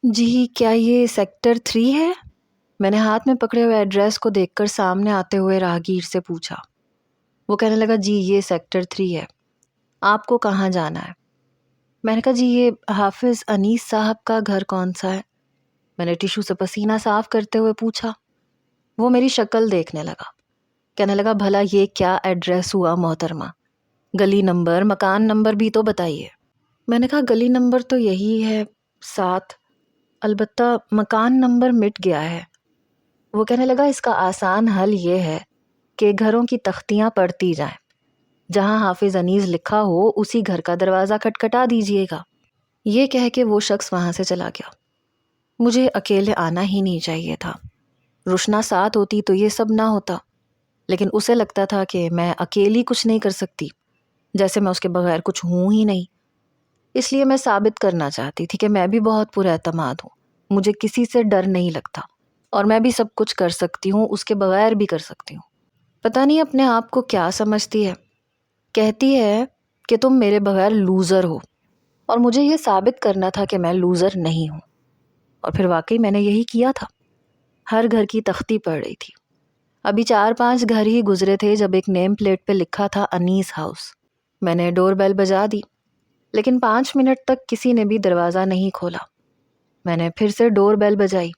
جی کیا یہ سیکٹر 3 ہے؟ میں نے ہاتھ میں پکڑے ہوئے ایڈریس کو دیکھ کر سامنے آتے ہوئے راہگیر سے پوچھا۔ وہ کہنے لگا جی یہ سیکٹر 3 ہے، آپ کو کہاں جانا ہے؟ میں نے کہا جی یہ حافظ انیس صاحب کا گھر کون سا ہے؟ میں نے ٹیشو سے پسینہ صاف کرتے ہوئے پوچھا۔ وہ میری شکل دیکھنے لگا، کہنے لگا بھلا یہ کیا ایڈریس ہوا محترمہ، گلی نمبر مکان نمبر بھی تو بتائیے۔ میں نے کہا گلی نمبر تو یہی ہے 7، البتہ مکان نمبر مٹ گیا ہے۔ وہ کہنے لگا اس کا آسان حل یہ ہے کہ گھروں کی تختیاں پڑھتی جائیں، جہاں حافظ انیس لکھا ہو اسی گھر کا دروازہ کھٹکھٹا دیجیے گا۔ یہ کہہ کے وہ شخص وہاں سے چلا گیا۔ مجھے اکیلے آنا ہی نہیں چاہیے تھا، روشنا ساتھ ہوتی تو یہ سب نہ ہوتا، لیکن اسے لگتا تھا کہ میں اکیلی کچھ نہیں کر سکتی، جیسے میں اس کے بغیر کچھ ہوں ہی نہیں۔ اس لیے میں ثابت کرنا چاہتی تھی کہ میں بھی بہت پر اعتماد ہوں، مجھے کسی سے ڈر نہیں لگتا، اور میں بھی سب کچھ کر سکتی ہوں، اس کے بغیر بھی کر سکتی ہوں۔ پتہ نہیں اپنے آپ کو کیا سمجھتی ہے، کہتی ہے کہ تم میرے بغیر لوزر ہو، اور مجھے یہ ثابت کرنا تھا کہ میں لوزر نہیں ہوں، اور پھر واقعی میں نے یہی کیا تھا۔ ہر گھر کی تختی پڑ رہی تھی۔ ابھی 4-5 گھر ہی گزرے تھے جب ایک نیم پلیٹ پہ لکھا تھا انیس ہاؤس۔ میں نے ڈور بیل بجا دی، لیکن 5 منٹ تک کسی نے بھی دروازہ نہیں کھولا۔ میں نے پھر سے ڈور بیل بجائی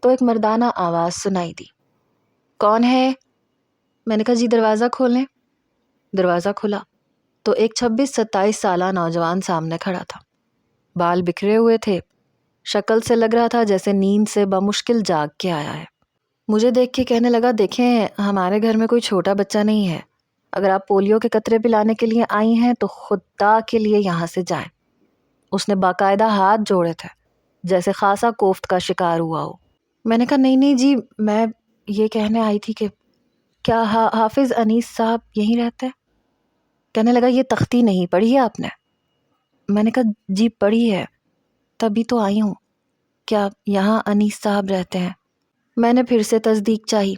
تو ایک مردانہ آواز سنائی دی، کون ہے؟ میں نے کہا جی دروازہ کھولیں۔ دروازہ کھلا تو ایک 26-27 سالہ نوجوان سامنے کھڑا تھا۔ بال بکھرے ہوئے تھے، شکل سے لگ رہا تھا جیسے نیند سے بمشکل جاگ کے آیا ہے۔ مجھے دیکھ کے کہنے لگا دیکھیں ہمارے گھر میں کوئی چھوٹا بچہ نہیں ہے، اگر آپ پولیو کے قطرے پلانے کے لیے آئی ہیں تو خدا کے لیے یہاں سے جائیں۔ اس نے باقاعدہ ہاتھ جوڑے تھے جیسے خاصا کوفت کا شکار ہوا ہو۔ میں نے کہا نہیں جی، میں یہ کہنے آئی تھی کہ کیا حافظ انیس صاحب یہیں رہتے ہیں؟ کہنے لگا یہ تختی نہیں پڑھی ہے آپ نے؟ میں نے کہا جی پڑھی ہے، تبھی تو آئی ہوں۔ کیا یہاں انیس صاحب رہتے ہیں؟ میں نے پھر سے تصدیق چاہی۔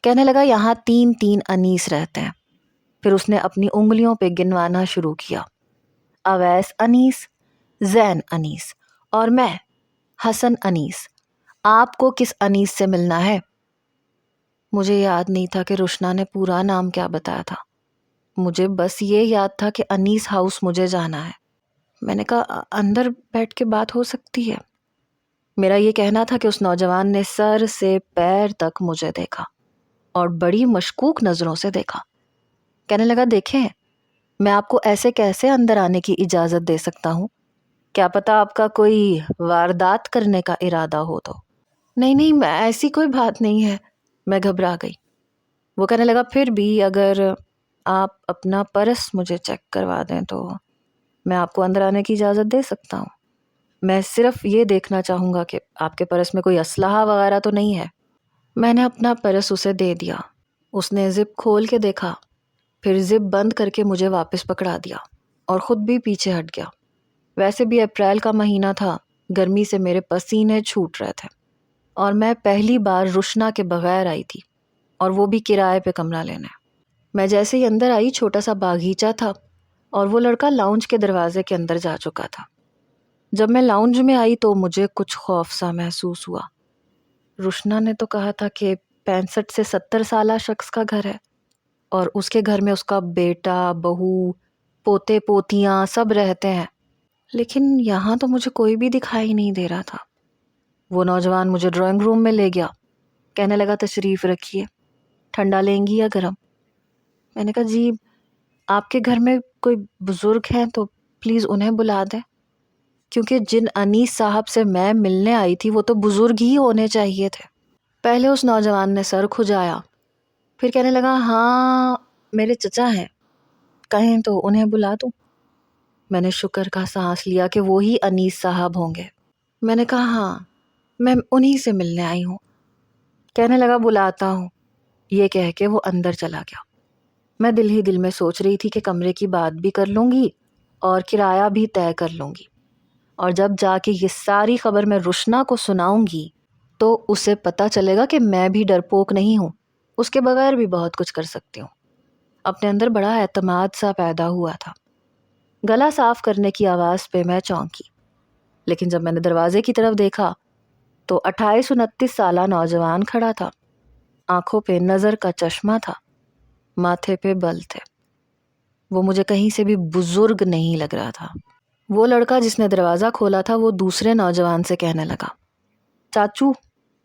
کہنے لگا یہاں 3 انیس رہتے ہیں۔ پھر اس نے اپنی انگلیوں پہ گنوانا شروع کیا، اویس انیس، زین انیس، اور میں حسن انیس۔ آپ کو کس انیس سے ملنا ہے؟ مجھے یاد نہیں تھا کہ روشنا نے پورا نام کیا بتایا تھا، مجھے بس یہ یاد تھا کہ انیس ہاؤس مجھے جانا ہے۔ میں نے کہا اندر بیٹھ کے بات ہو سکتی ہے؟ میرا یہ کہنا تھا کہ اس نوجوان نے سر سے پیر تک مجھے دیکھا اور بڑی مشکوک نظروں سے دیکھا۔ کہنے لگا دیکھیں میں آپ کو ایسے کیسے اندر آنے کی اجازت دے سکتا ہوں؟ کیا پتا آپ کا کوئی واردات کرنے کا ارادہ ہو تو۔ نہیں ایسی کوئی بات نہیں ہے، میں گھبرا گئی۔ وہ کہنے لگا پھر بھی اگر آپ اپنا پرس مجھے چیک کروا دیں تو میں آپ کو اندر آنے کی اجازت دے سکتا ہوں۔ میں صرف یہ دیکھنا چاہوں گا کہ آپ کے پرس میں کوئی اسلحہ وغیرہ تو نہیں ہے۔ میں نے اپنا پرس اسے دے دیا۔ اس نے زپ کھول کے دیکھا، پھر زپ بند کر کے مجھے واپس پکڑا دیا اور خود بھی پیچھے ہٹ گیا۔ ویسے بھی اپریل کا مہینہ تھا، گرمی سے میرے پسینے چھوٹ رہے تھے، اور میں پہلی بار روشنا کے بغیر آئی تھی، اور وہ بھی کرائے پہ کمرہ لینے۔ میں جیسے ہی اندر آئی چھوٹا سا باغیچہ تھا، اور وہ لڑکا لاؤنج کے دروازے کے اندر جا چکا تھا۔ جب میں لاؤنج میں آئی تو مجھے کچھ خوف سا محسوس ہوا۔ روشنا نے تو کہا تھا کہ 65 سے 70 سالہ شخص کا گھر ہے، اور اس کے گھر میں اس کا بیٹا، بہو، پوتے پوتیاں سب رہتے ہیں، لیکن یہاں تو مجھے کوئی بھی دکھائی نہیں دے رہا تھا۔ وہ نوجوان مجھے ڈرائنگ روم میں لے گیا، کہنے لگا تشریف رکھیے، ٹھنڈا لیں گی یا گرم؟ میں نے کہا جی آپ کے گھر میں کوئی بزرگ ہیں تو پلیز انہیں بلا دیں، کیونکہ جن انیس صاحب سے میں ملنے آئی تھی وہ تو بزرگ ہی ہونے چاہیے تھے۔ پہلے اس نوجوان نے سر کھجایا، پھر کہنے لگا ہاں میرے چچا ہیں، کہیں تو انہیں بلا دوں۔ میں نے شکر کا سانس لیا کہ وہی انیس صاحب ہوں گے۔ میں نے کہا ہاں میں انہی سے ملنے آئی ہوں۔ کہنے لگا بلاتا ہوں۔ یہ کہہ کے وہ اندر چلا گیا۔ میں دل ہی دل میں سوچ رہی تھی کہ کمرے کی بات بھی کر لوں گی اور کرایہ بھی طے کر لوں گی، اور جب جا کے یہ ساری خبر میں روشنا کو سناؤں گی تو اسے پتہ چلے گا کہ میں بھی ڈرپوک نہیں ہوں، اس کے بغیر بھی بہت کچھ کر سکتی ہوں۔ اپنے اندر بڑا اعتماد سا پیدا ہوا تھا۔ گلا صاف کرنے کی آواز پہ میں چونکی۔ لیکن جب میں نے دروازے کی طرف دیکھا تو 28-29 سالہ نوجوان کھڑا تھا. آنکھوں پہ نظر کا چشمہ تھا، ماتھے پہ بل تھے. وہ مجھے کہیں سے بھی بزرگ نہیں لگ رہا تھا. وہ لڑکا جس نے دروازہ کھولا تھا وہ دوسرے نوجوان سے کہنے لگا، چاچو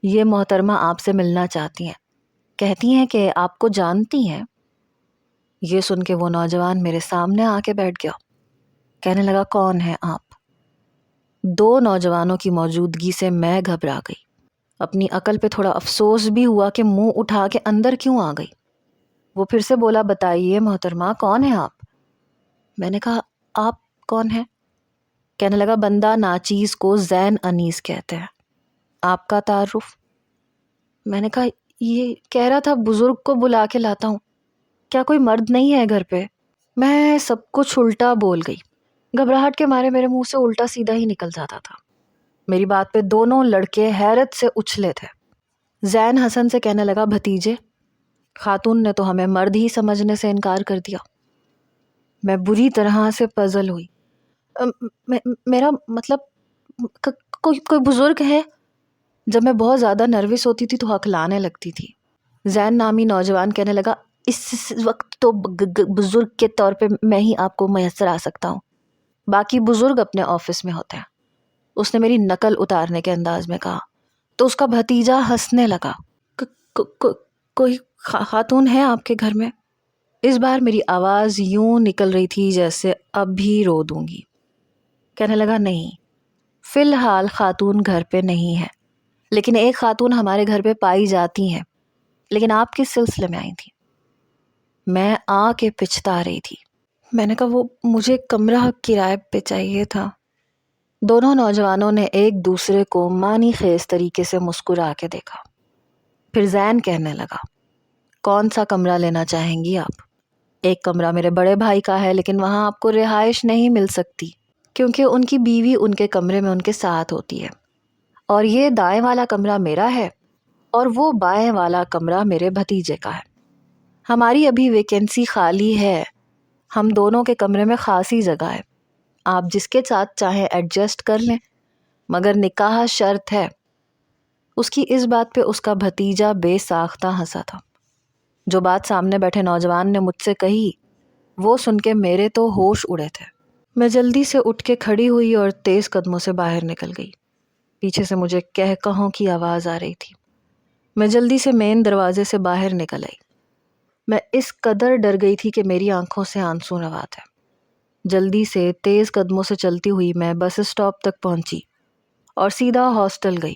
یہ محترمہ آپ سے ملنا چاہتی ہیں، کہتی ہیں کہ آپ کو جانتی ہیں. یہ سن کے وہ نوجوان میرے سامنے آ کے بیٹھ گیا. کہنے لگا، کون ہے آپ؟ 2 نوجوانوں کی موجودگی سے میں گھبرا گئی. اپنی عقل پہ تھوڑا افسوس بھی ہوا کہ منہ اٹھا کے اندر کیوں آ گئی. وہ پھر سے بولا، بتائیے محترمہ کون ہے آپ؟ میں نے کہا، آپ کون ہیں؟ کہنے لگا، بندہ ناچیز کو زین انیس کہتے ہیں، آپ کا تعارف؟ میں نے کہا، یہ کہہ رہا تھا بزرگ کو بلا کے لاتا ہوں، کیا کوئی مرد نہیں ہے گھر پہ؟ میں سب کچھ الٹا بول گئی. گھبراہٹ کے مارے میرے منہ سے الٹا سیدھا ہی نکل جاتا تھا. میری بات پہ دونوں لڑکے حیرت سے اچھلے تھے. زین حسن سے کہنے لگا، بھتیجے خاتون نے تو ہمیں مرد ہی سمجھنے سے انکار کر دیا. میں بری طرح سے پزل ہوئی. میرا مطلب کوئی بزرگ ہے؟ جب میں بہت زیادہ نروس ہوتی تھی تو ہکلانے لگتی تھی. زین نامی نوجوان کہنے لگا، اس وقت تو بزرگ کے طور پہ میں ہی آپ کو میسر آ سکتا ہوں، باقی بزرگ اپنے آفس میں ہوتے ہیں. اس نے میری نقل اتارنے کے انداز میں کہا. تو اس کا بھتیجا ہنسنے لگا. کوئی خاتون ہے آپ کے گھر میں؟ اس بار میری آواز یوں نکل رہی تھی جیسے اب بھی رو دوں گی. کہنے لگا، نہیں فی الحال خاتون گھر پہ نہیں ہے، لیکن ایک خاتون ہمارے گھر پہ پائی جاتی ہیں، لیکن آپ کس سلسلے میں آئی تھی؟ میں آ کے پچھتا رہی تھی. میں نے کہا، وہ مجھے کمرہ کرائے پہ چاہیے تھا. دونوں نوجوانوں نے ایک دوسرے کو معنی خیز طریقے سے مسکرا کے دیکھا. پھر زین کہنے لگا، کون سا کمرہ لینا چاہیں گی آپ؟ ایک کمرہ میرے بڑے بھائی کا ہے، لیکن وہاں آپ کو رہائش نہیں مل سکتی کیونکہ ان کی بیوی ان کے کمرے میں ان کے ساتھ ہوتی ہے. اور یہ دائیں والا کمرہ میرا ہے اور وہ بائیں والا کمرہ میرے بھتیجے کا ہے. ہماری ابھی ویکینسی خالی ہے، ہم دونوں کے کمرے میں خاصی جگہ ہے، آپ جس کے ساتھ چاہیں ایڈجسٹ کر لیں، مگر نکاح شرط ہے. اس کی اس بات پہ اس کا بھتیجا بے ساختہ ہنسا تھا. جو بات سامنے بیٹھے نوجوان نے مجھ سے کہی وہ سن کے میرے تو ہوش اڑے تھے. میں جلدی سے اٹھ کے کھڑی ہوئی اور تیز قدموں سے باہر نکل گئی. پیچھے سے مجھے کہوں کی آواز آ رہی تھی. میں جلدی سے مین دروازے سے باہر نکل آئی. میں اس قدر ڈر گئی تھی کہ میری آنکھوں سے آنسو روا تھے. جلدی سے تیز قدموں سے چلتی ہوئی میں بس اسٹاپ تک پہنچی اور سیدھا ہاسٹل گئی.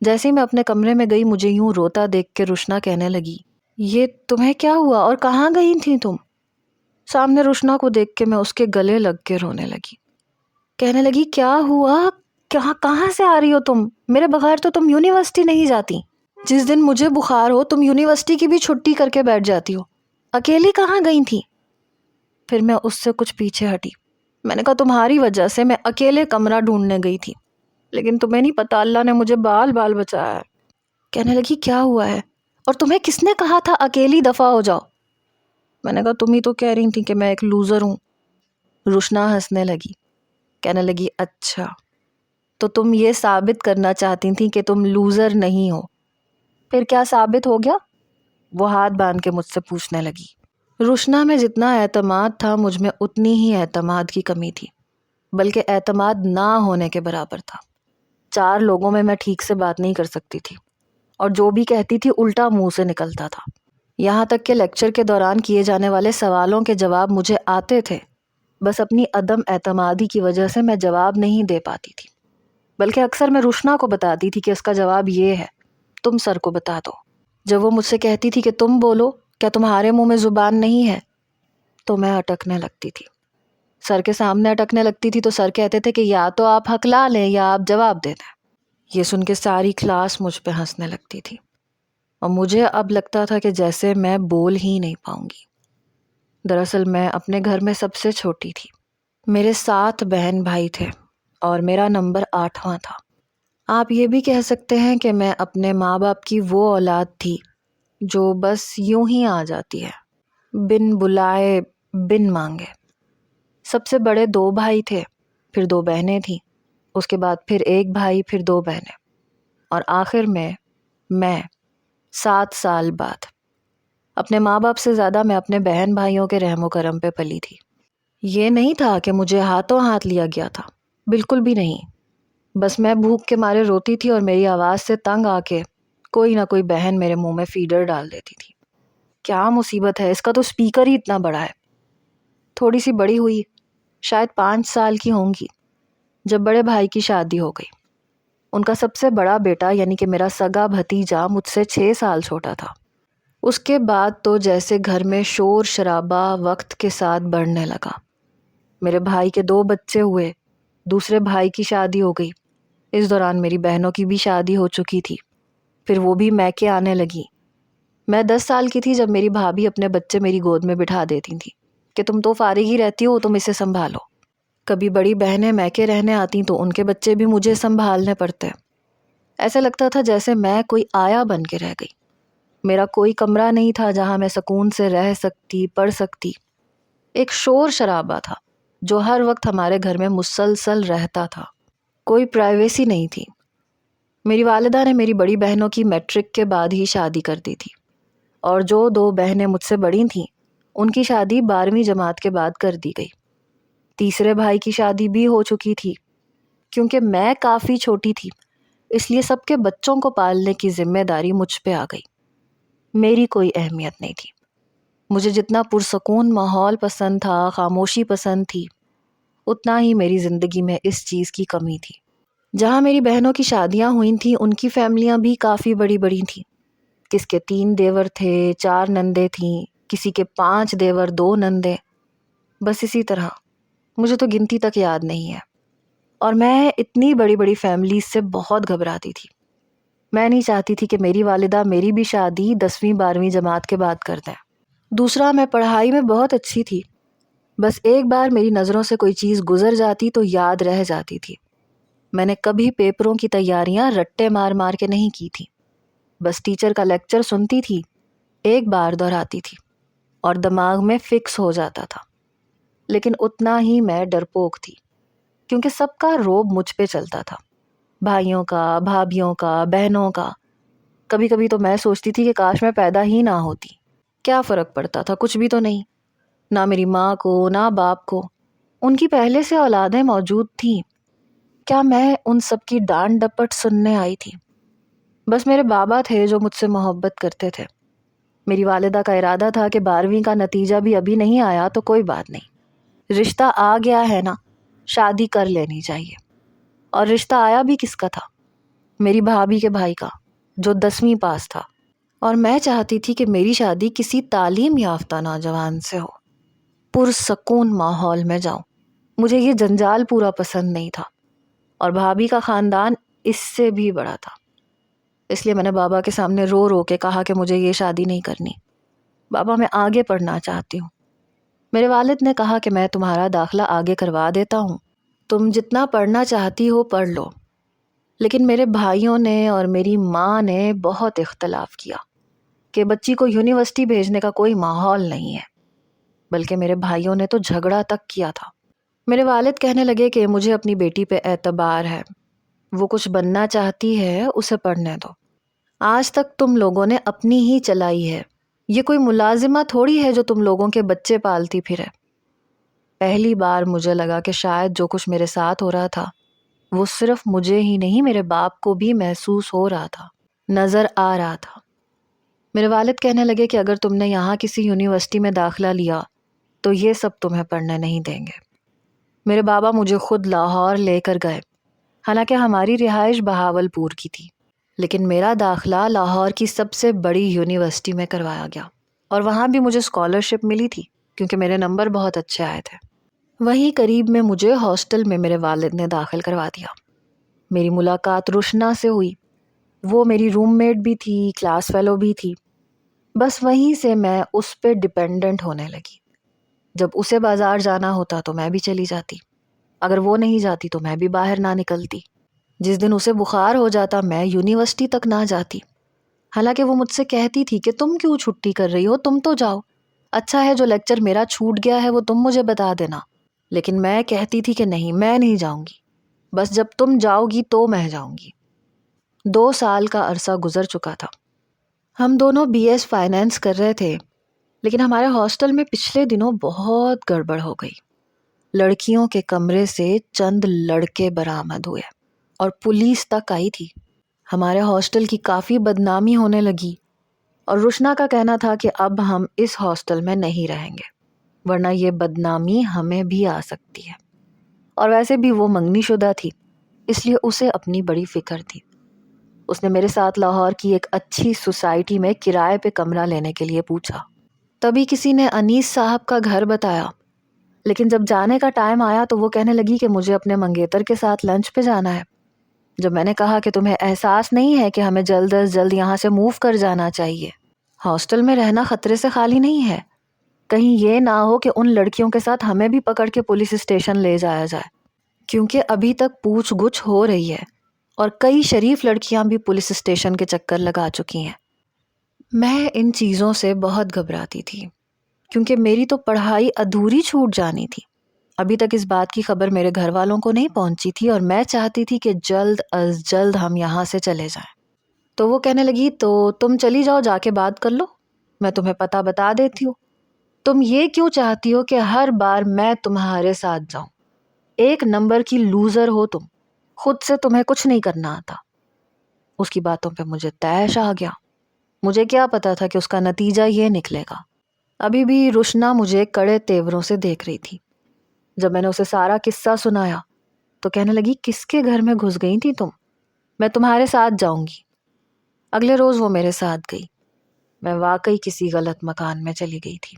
جیسے ہی میں اپنے کمرے میں گئی مجھے یوں روتا دیکھ کے روشنا کہنے لگی، یہ تمہیں کیا ہوا اور کہاں گئی تھی تم؟ سامنے روشنا کو دیکھ کے میں اس کے گلے لگ کے رونے لگی. کہنے لگی، کیا ہوا؟ کہاں سے آ رہی ہو تم؟ میرے بغیر تو تم یونیورسٹی نہیں جاتی. جس دن مجھے بخار ہو تم یونیورسٹی کی بھی چھٹی کر کے بیٹھ جاتی ہو. اکیلی کہاں گئی تھی؟ پھر میں اس سے کچھ پیچھے ہٹی. میں نے کہا، تمہاری وجہ سے میں اکیلے کمرہ ڈھونڈنے گئی تھی، لیکن تمہیں نہیں پتا اللہ نے مجھے بال بچایا ہے. کہنے لگی، کیا ہوا ہے اور تمہیں کس نے کہا تھا اکیلی دفع ہو جاؤ؟ میں نے کہا، تم ہی تو کہہ رہی تھی کہ میں ایک لوزر ہوں. روشنا ہنسنے لگی. کہنے لگی، اچھا تو تم یہ ثابت کرنا چاہتی تھی کہ تم لوزر نہیں ہو. پھر کیا ثابت ہو گیا؟ وہ ہاتھ باندھ کے مجھ سے پوچھنے لگی. روشنا میں جتنا اعتماد تھا مجھ میں اتنی ہی اعتماد کی کمی تھی، بلکہ اعتماد نہ ہونے کے برابر تھا. 4 لوگوں میں ٹھیک سے بات نہیں کر سکتی تھی اور جو بھی کہتی تھی الٹا منہ سے نکلتا تھا. یہاں تک کہ لیکچر کے دوران کیے جانے والے سوالوں کے جواب مجھے آتے تھے، بس اپنی عدم اعتمادی کی وجہ سے میں جواب نہیں دے پاتی تھی. بلکہ اکثر میں روشنا کو بتاتی تھی کہ اس کا جواب یہ ہے، تم سر کو بتا دو. جب وہ مجھ سے کہتی تھی کہ تم بولو، کیا تمہارے منہ میں زبان نہیں ہے، تو میں اٹکنے لگتی تھی. سر کے سامنے اٹکنے لگتی تھی تو سر کہتے تھے کہ یا تو آپ ہکلا لیں یا آپ جواب دے دیں. یہ سن کے ساری کلاس مجھ پہ ہنسنے لگتی تھی اور مجھے اب لگتا تھا کہ جیسے میں بول ہی نہیں پاؤں گی. دراصل میں اپنے گھر میں سب سے چھوٹی تھی. میرے 7 بہن بھائی تھے اور میرا نمبر 8واں تھا. آپ یہ بھی کہہ سکتے ہیں کہ میں اپنے ماں باپ کی وہ اولاد تھی جو بس یوں ہی آ جاتی ہے، بن بلائے بن مانگے. سب سے بڑے 2 بھائی تھے، پھر 2 بہنیں تھیں. اس کے بعد پھر ایک بھائی، پھر 2 بہنیں، اور آخر میں 7 سال بعد۔ اپنے ماں باپ سے زیادہ میں اپنے بہن بھائیوں کے رحم و کرم پہ پلی تھی۔ یہ نہیں تھا کہ مجھے ہاتھوں ہاتھ لیا گیا تھا، بالکل بھی نہیں۔ بس میں بھوک کے مارے روتی تھی اور میری آواز سے تنگ آ کے کوئی نہ کوئی بہن میرے منہ میں فیڈر ڈال دیتی تھی۔ کیا مصیبت ہے، اس کا تو سپیکر ہی اتنا بڑا ہے۔ تھوڑی سی بڑی ہوئی، شاید 5 سال کی ہوں گی، جب بڑے بھائی کی شادی ہو گئی۔ ان کا سب سے بڑا بیٹا یعنی کہ میرا سگا بھتیجا مجھ سے 6 سال چھوٹا تھا۔ اس کے بعد تو جیسے گھر میں شور شرابہ وقت کے ساتھ بڑھنے لگا۔ میرے بھائی کے 2 بچے ہوئے، دوسرے بھائی کی شادی ہو گئی۔ اس دوران میری بہنوں کی بھی شادی ہو چکی تھی، پھر وہ بھی میکے آنے لگی۔ میں 10 سال کی تھی جب میری بھابھی اپنے بچے میری گود میں بٹھا دیتی تھی کہ تم تو فارغ ہی رہتی ہو، تم اسے سنبھالو۔ کبھی بڑی بہنیں میکے رہنے آتی تو ان کے بچے بھی مجھے سنبھالنے پڑتے۔ ایسا لگتا تھا جیسے میں کوئی آیا بن کے رہ گئی۔ میرا کوئی کمرہ نہیں تھا جہاں میں سکون سے رہ سکتی، پڑھ سکتی۔ ایک شور شرابہ تھا جو ہر وقت ہمارے گھر میں مسلسل رہتا تھا، کوئی پرائیویسی نہیں تھی۔ میری والدہ نے میری بڑی بہنوں کی میٹرک کے بعد ہی شادی کر دی تھی، اور جو 2 بہنیں مجھ سے بڑی تھیں ان کی شادی 12ویں جماعت کے بعد کر دی گئی۔ تیسرے بھائی کی شادی بھی ہو چکی تھی۔ کیونکہ میں کافی چھوٹی تھی اس لیے سب کے بچوں کو پالنے کی ذمہ داری مجھ پہ آ گئی۔ میری کوئی اہمیت نہیں تھی۔ مجھے جتنا پرسکون ماحول پسند تھا، خاموشی پسند تھی، اتنا ہی میری زندگی میں اس چیز کی کمی تھی۔ جہاں میری بہنوں کی شادیاں ہوئی تھیں ان کی فیملیاں بھی کافی بڑی بڑی تھیں۔ کس کے 3 دیور تھے، 4 نندیں تھیں، کسی کے 5 دیور، 2 نندیں، بس اسی طرح۔ مجھے تو گنتی تک یاد نہیں ہے، اور میں اتنی بڑی بڑی فیملیز سے بہت گھبراتی تھی۔ میں نہیں چاہتی تھی کہ میری والدہ میری بھی شادی 10ویں 12ویں جماعت کے بعد کر دیں۔ دوسرا، میں پڑھائی میں بہت اچھی تھی، بس ایک بار میری نظروں سے کوئی چیز گزر جاتی تو یاد رہ جاتی تھی۔ میں نے کبھی پیپروں کی تیاریاں رٹے مار مار کے نہیں کی تھی، بس ٹیچر کا لیکچر سنتی تھی، ایک بار دہراتی تھی اور دماغ میں فکس ہو جاتا تھا۔ لیکن اتنا ہی میں ڈرپوک تھی، کیونکہ سب کا روب مجھ پہ چلتا تھا، بھائیوں کا، بھابھیوں کا، بہنوں کا۔ کبھی کبھی تو میں سوچتی تھی کہ کاش میں پیدا ہی نہ ہوتی، کیا فرق پڑتا تھا، کچھ بھی تو نہیں۔ نہ میری ماں کو، نہ باپ کو، ان کی پہلے سے اولادیں موجود تھیں، کیا میں ان سب کی ڈانٹ ڈپٹ سننے آئی تھی؟ بس میرے بابا تھے جو مجھ سے محبت کرتے تھے۔ میری والدہ کا ارادہ تھا کہ 12ویں کا نتیجہ بھی ابھی نہیں آیا تو کوئی بات نہیں، رشتہ آ گیا ہے نا، شادی کر لینی چاہیے۔ اور رشتہ آیا بھی کس کا تھا؟ میری بھابھی کے بھائی کا، جو 10ویں پاس تھا، اور میں چاہتی تھی کہ میری شادی کسی تعلیم یافتہ نوجوان سے ہو، پرسکون ماحول میں جاؤں۔ مجھے یہ جنجال پورا پسند نہیں تھا، اور بھابھی کا خاندان اس سے بھی بڑا تھا۔ اس لیے میں نے بابا کے سامنے رو رو کے کہا کہ مجھے یہ شادی نہیں کرنی، بابا میں آگے پڑھنا چاہتی ہوں۔ میرے والد نے کہا کہ میں تمہارا داخلہ آگے کروا دیتا ہوں، تم جتنا پڑھنا چاہتی ہو پڑھ لو۔ لیکن میرے بھائیوں نے اور میری ماں نے بہت اختلاف کیا کہ بچی کو یونیورسٹی بھیجنے کا کوئی ماحول نہیں ہے، بلکہ میرے بھائیوں نے تو جھگڑا تک کیا تھا۔ میرے والد کہنے لگے کہ مجھے اپنی بیٹی پہ اعتبار ہے، وہ کچھ بننا چاہتی ہے، اسے پڑھنے دو۔ آج تک تم لوگوں نے اپنی ہی چلائی ہے، یہ کوئی ملازمہ تھوڑی ہے جو تم لوگوں کے بچے پالتی پھرے۔ پہلی بار مجھے لگا کہ شاید جو کچھ میرے ساتھ ہو رہا تھا وہ صرف مجھے ہی نہیں، میرے باپ کو بھی محسوس ہو رہا تھا، نظر آ رہا تھا۔ میرے والد کہنے لگے کہ اگر تم نے یہاں کسی یونیورسٹی میں داخلہ لیا تو یہ سب تمہیں پڑھنے نہیں دیں گے۔ میرے بابا مجھے خود لاہور لے کر گئے، حالانکہ ہماری رہائش بہاول پور کی تھی، لیکن میرا داخلہ لاہور کی سب سے بڑی یونیورسٹی میں کروایا گیا، اور وہاں بھی مجھے اسکالرشپ ملی تھی کیونکہ میرے نمبر بہت اچھے آئے تھے۔ وہیں قریب میں مجھے ہاسٹل میں میرے والد نے داخل کروا دیا۔ میری ملاقات روشنا سے ہوئی، وہ میری روم میٹ بھی تھی، کلاس فیلو بھی تھی۔ بس وہیں سے میں اس پہ ڈیپینڈنٹ ہونے لگی۔ جب اسے بازار جانا ہوتا تو میں بھی چلی جاتی، اگر وہ نہیں جاتی تو میں بھی باہر نہ نکلتی۔ جس دن اسے بخار ہو جاتا میں یونیورسٹی تک نہ جاتی، حالانکہ وہ مجھ سے کہتی تھی کہ تم کیوں چھٹی کر رہی ہو، تم تو جاؤ، اچھا ہے جو لیکچر میرا چھوٹ گیا ہے وہ تم مجھے بتا دینا۔ لیکن میں کہتی تھی کہ نہیں، میں نہیں جاؤں گی۔ بس جب تم جاؤ گی تو میں جاؤں گی۔ 2 سال کا عرصہ گزر چکا تھا۔ ہم دونوں BS فائنینس کر رہے تھے، لیکن ہمارے ہاسٹل میں پچھلے دنوں بہت گڑبڑ ہو گئی۔ لڑکیوں کے کمرے سے چند لڑکے برآمد ہوئے اور پولیس تک آئی تھی۔ ہمارے ہاسٹل کی کافی بدنامی ہونے لگی اور روشنا کا کہنا تھا کہ اب ہم اس ہاسٹل میں نہیں رہیں گے، ورنہ یہ بدنامی ہمیں بھی آ سکتی ہے۔ اور ویسے بھی وہ منگنی شدہ تھی، اس لیے اسے اپنی بڑی فکر تھی۔ اس نے میرے ساتھ لاہور کی ایک اچھی سوسائٹی میں کرائے پہ کمرہ لینے کے لیے پوچھا۔ تبھی کسی نے انیس صاحب کا گھر بتایا، لیکن جب جانے کا ٹائم آیا تو وہ کہنے لگی کہ مجھے اپنے منگیتر کے ساتھ لنچ پہ جانا ہے۔ جب میں نے کہا کہ تمہیں احساس نہیں ہے کہ ہمیں جلد از جلد یہاں سے موو کر جانا چاہیے، ہاسٹل میں رہنا خطرے سے خالی نہیں ہے، کہیں یہ نہ ہو کہ ان لڑکیوں کے ساتھ ہمیں بھی پکڑ کے پولیس اسٹیشن لے جایا جائے، کیونکہ ابھی تک پوچھ گچھ ہو رہی ہے اور کئی شریف لڑکیاں بھی پولیس اسٹیشن کے چکر لگا چکی ہیں۔ میں ان چیزوں سے بہت گھبراتی تھی، کیونکہ میری تو پڑھائی ادھوری چھوٹ جانی تھی۔ ابھی تک اس بات کی خبر میرے گھر والوں کو نہیں پہنچی تھی اور میں چاہتی تھی کہ جلد از جلد ہم یہاں سے چلے جائیں۔ تو وہ کہنے لگی تو تم چلی جاؤ، جا کے بات کر لو، میں تمہیں پتہ بتا دیتی ہوں۔ تم یہ کیوں چاہتی ہو کہ ہر بار میں تمہارے ساتھ جاؤں؟ ایک نمبر کی لوزر ہو تم، خود سے تمہیں کچھ نہیں کرنا آتا۔ اس کی باتوں پہ مجھے طیش آ گیا۔ مجھے کیا پتا تھا کہ اس کا نتیجہ یہ نکلے گا۔ ابھی بھی روشنا مجھے کڑے تیوروں سے دیکھ رہی تھی۔ جب میں نے اسے سارا قصہ سنایا تو کہنے لگی کس کے گھر میں گھس گئی تھی تم؟ میں تمہارے ساتھ جاؤں گی۔ اگلے روز وہ میرے ساتھ گئی۔ میں واقعی کسی غلط مکان میں چلی گئی تھی،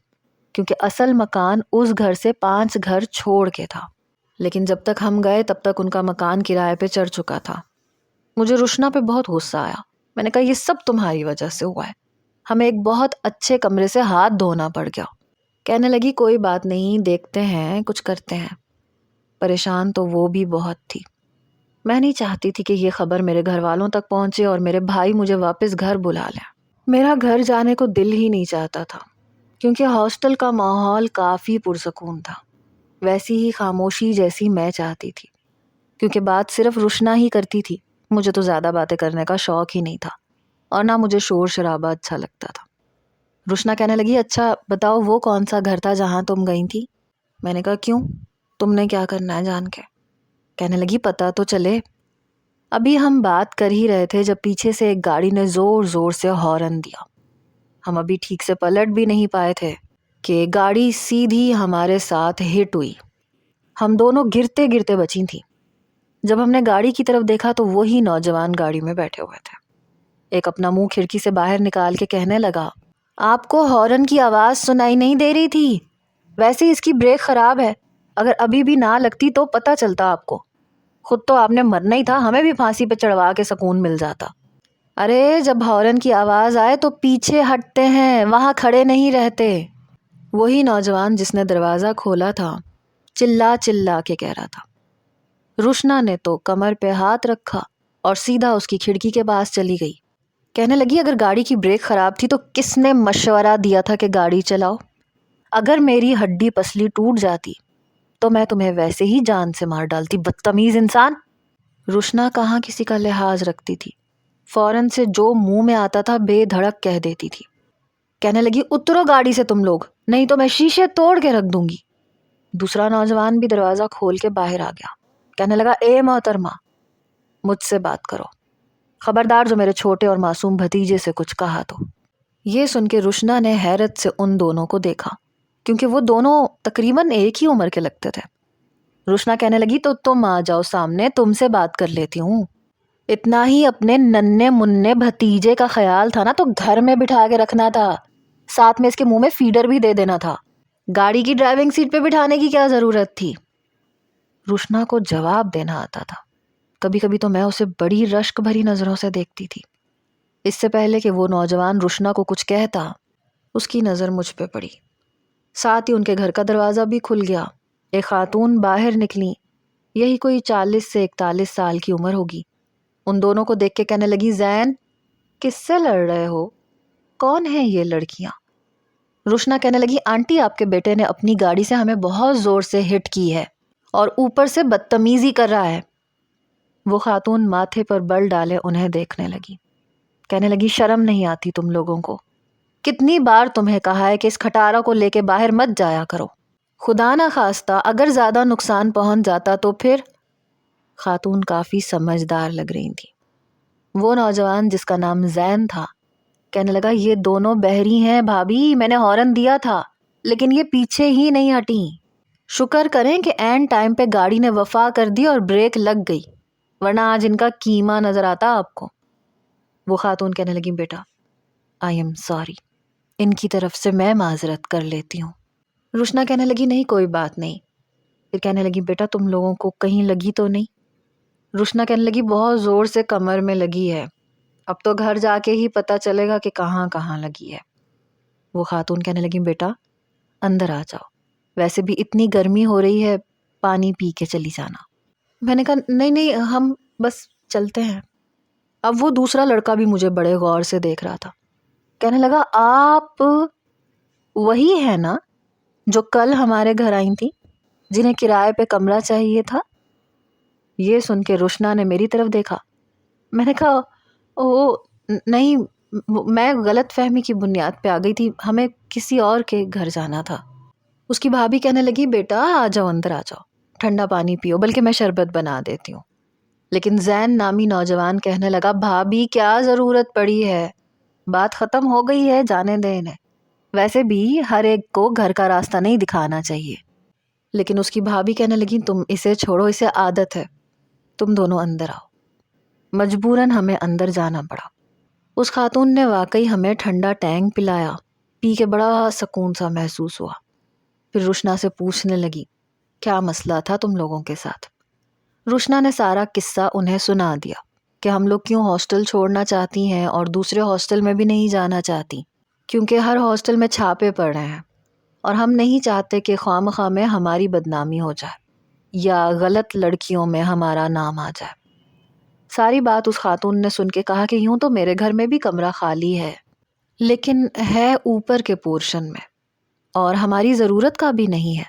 کیونکہ اصل مکان اس گھر سے 5 گھر چھوڑ کے تھا، لیکن جب تک ہم گئے تب تک ان کا مکان کرائے پہ چڑھ چکا تھا۔ مجھے روشنا پہ بہت غصہ آیا۔ میں نے کہا یہ سب تمہاری وجہ سے ہوا ہے، ہمیں ایک بہت اچھے کمرے سے ہاتھ دھونا پڑ گیا۔ کہنے لگی کوئی بات نہیں، دیکھتے ہیں، کچھ کرتے ہیں۔ پریشان تو وہ بھی بہت تھی۔ میں نہیں چاہتی تھی کہ یہ خبر میرے گھر والوں تک پہنچے اور میرے بھائی مجھے واپس گھر بلا لیں۔ میرا گھر جانے کو دل ہی نہیں چاہتا تھا، کیونکہ ہاسٹل کا ماحول کافی پرسکون تھا، ویسی ہی خاموشی جیسی میں چاہتی تھی، کیونکہ بات صرف روشنا ہی کرتی تھی۔ مجھے تو زیادہ باتیں کرنے کا شوق ہی نہیں تھا، اور نہ مجھے شور شرابہ اچھا لگتا تھا۔ روشنا کہنے لگی اچھا بتاؤ وہ کون سا گھر تھا جہاں تم گئی تھی؟ میں نے کہا کیوں، تم نے کیا کرنا ہے جان کے؟ کہنے لگی پتہ تو چلے۔ ابھی ہم بات کر ہی رہے تھے جب پیچھے سے ایک گاڑی نے زور زور سے ہارن دیا۔ ہم ابھی ٹھیک سے پلٹ بھی نہیں پائے تھے کہ گاڑی سیدھی ہمارے ساتھ ہٹ ہوئی۔ ہم دونوں گرتے گرتے بچی تھیں۔ جب ہم نے گاڑی کی طرف دیکھا تو وہی نوجوان گاڑی میں بیٹھے ہوئے تھے۔ ایک اپنا منہ کھڑکی سے باہر نکال کے کہنے لگا آپ کو ہارن کی آواز سنائی نہیں دے رہی تھی؟ ویسے اس کی بریک خراب ہے، اگر ابھی بھی نہ لگتی تو پتہ چلتا آپ کو۔ خود تو آپ نے مرنا ہی تھا، ہمیں بھی پھانسی پہ چڑھوا کے سکون مل جاتا۔ ارے جب ہارن کی آواز آئے تو پیچھے ہٹتے ہیں، وہاں کھڑے نہیں رہتے۔ وہی نوجوان جس نے دروازہ کھولا تھا چلا چلا کے کہہ رہا تھا۔ روشنا نے تو کمر پہ ہاتھ رکھا اور سیدھا اس کی کھڑکی کے پاس چلی گئی۔ کہنے لگی اگر گاڑی کی بریک خراب تھی تو کس نے مشورہ دیا تھا کہ گاڑی چلاؤ؟ اگر میری ہڈی پسلی ٹوٹ جاتی تو میں تمہیں ویسے ہی جان سے مار ڈالتی، بدتمیز انسان۔ روشنا کہاں کسی کا لحاظ رکھتی تھی، فوراً سے جو منہ میں آتا تھا بے دھڑک کہہ دیتی تھی۔ کہنے لگی اترو گاڑی سے تم لوگ، نہیں تو میں شیشے توڑ کے رکھ دوں گی۔ دوسرا نوجوان بھی دروازہ کھول کے باہر آ گیا۔ کہنے لگا اے محترمہ، مجھ سے بات کرو، خبردار جو میرے چھوٹے اور معصوم بھتیجے سے کچھ کہا تو۔ یہ سن کے روشنا نے حیرت سے ان دونوں کو دیکھا، کیونکہ وہ دونوں تقریباً ایک ہی عمر کے لگتے تھے۔ روشنا کہنے لگی تو تم آ جاؤ سامنے، تم سے بات کر لیتی ہوں۔ اتنا ہی اپنے ننھے منھے بھتیجے کا خیال تھا نا تو گھر میں بٹھا کے رکھنا تھا، ساتھ میں اس کے منہ میں فیڈر بھی دے دینا تھا، گاڑی کی ڈرائیونگ سیٹ پہ بٹھانے کی کیا ضرورت تھی؟ روشنا کو جواب دینا آتا تھا۔ کبھی کبھی تو میں اسے بڑی رشک بھری نظروں سے دیکھتی تھی۔ اس سے پہلے کہ وہ نوجوان روشنا کو کچھ کہتا، اس کی نظر مجھ پہ پڑی۔ ساتھ ہی ان کے گھر کا دروازہ بھی کھل گیا۔ ایک خاتون باہر نکلی، یہی کوئی 40 سے 41 سال کی عمر ہوگی۔ ان دونوں کو دیکھ کے کہنے لگی زین، کس سے لڑ رہے ہو؟ کون ہیں یہ لڑکیاں؟ روشنا کہنے لگی آنٹی آپ کے بیٹے نے اپنی گاڑی سے ہمیں بہت زور سے ہٹ کی ہے اور اوپر سے بدتمیزی کر رہا ہے۔ وہ خاتون ماتھے پر بل ڈالے انہیں دیکھنے لگی، کہنے لگی شرم نہیں آتی تم لوگوں کو؟ کتنی بار تمہیں کہا ہے کہ اس کھٹارا کو لے کے باہر مت جایا کرو، خدا نہ خواستہ اگر زیادہ نقصان پہنچ جاتا تو پھر؟ خاتون کافی سمجھدار لگ رہی تھی۔ وہ نوجوان جس کا نام زین تھا کہنے لگا یہ دونوں بحری ہیں بھابھی، میں نے ہارن دیا تھا لیکن یہ پیچھے ہی نہیں ہٹیں۔ شکر کریں کہ این ٹائم پہ گاڑی نے وفا کر دی اور بریک لگ گئی، ورنہ آج ان کا کیما نظر آتا آپ کو۔ وہ خاتون کہنے لگی بیٹا آئی ایم سوری، ان کی طرف سے میں معذرت کر لیتی ہوں۔ روشنا کہنے لگی نہیں کوئی بات نہیں۔ پھر کہنے لگی بیٹا تم لوگوں کو کہیں لگی تو نہیں؟ روشنا کہنے لگی بہت زور سے کمر میں لگی ہے، اب تو گھر جا کے ہی پتہ چلے گا کہ کہاں کہاں لگی ہے۔ وہ خاتون کہنے لگی بیٹا اندر آ جاؤ، ویسے بھی اتنی گرمی ہو رہی ہے، پانی پی کے چلی جانا۔ میں نے کہا نہیں ہم بس چلتے ہیں۔ اب وہ دوسرا لڑکا بھی مجھے بڑے غور سے دیکھ رہا تھا، کہنے لگا آپ وہی ہیں نا جو کل ہمارے گھر آئی تھی، جنہیں کرائے پہ کمرہ چاہیے تھا؟ یہ سن کے روشنا نے میری طرف دیکھا۔ میں نے کہا او نہیں، میں غلط فہمی کی بنیاد پہ آ گئی تھی، ہمیں کسی اور کے گھر جانا تھا۔ اس کی بھابھی کہنے لگی بیٹا آ جاؤ اندر آ جاؤ، ٹھنڈا پانی پیو، بلکہ میں شربت بنا دیتی ہوں۔ لیکن زین نامی نوجوان کہنے لگا بھابھی کیا ضرورت پڑی ہے، بات ختم ہو گئی ہے، جانے دیں انہیں، ویسے بھی ہر ایک کو گھر کا راستہ نہیں دکھانا چاہیے۔ لیکن اس کی بھابھی کہنے لگی تم اسے چھوڑو، اسے عادت ہے، تم دونوں اندر آؤ۔ مجبوراً ہمیں اندر جانا پڑا۔ اس خاتون نے واقعی ہمیں ٹھنڈا ٹینک پلایا، پی کے بڑا سکون سا محسوس ہوا۔ پھر روشنا سے پوچھنے لگی کیا مسئلہ تھا تم لوگوں کے ساتھ؟ روشنا نے سارا قصہ انہیں سنا دیا کہ ہم لوگ کیوں ہاسٹل چھوڑنا چاہتی ہیں اور دوسرے ہاسٹل میں بھی نہیں جانا چاہتی، کیونکہ ہر ہاسٹل میں چھاپے پڑ رہے ہیں اور ہم نہیں چاہتے کہ خواہ مخواہ میں ہماری بدنامی ہو جائے یا غلط لڑکیوں میں ہمارا نام آ جائے۔ ساری بات اس خاتون نے سن کے کہا کہ یوں تو میرے گھر میں بھی کمرہ خالی ہے، لیکن ہے اوپر کے پورشن میں اور ہماری ضرورت کا بھی نہیں ہے،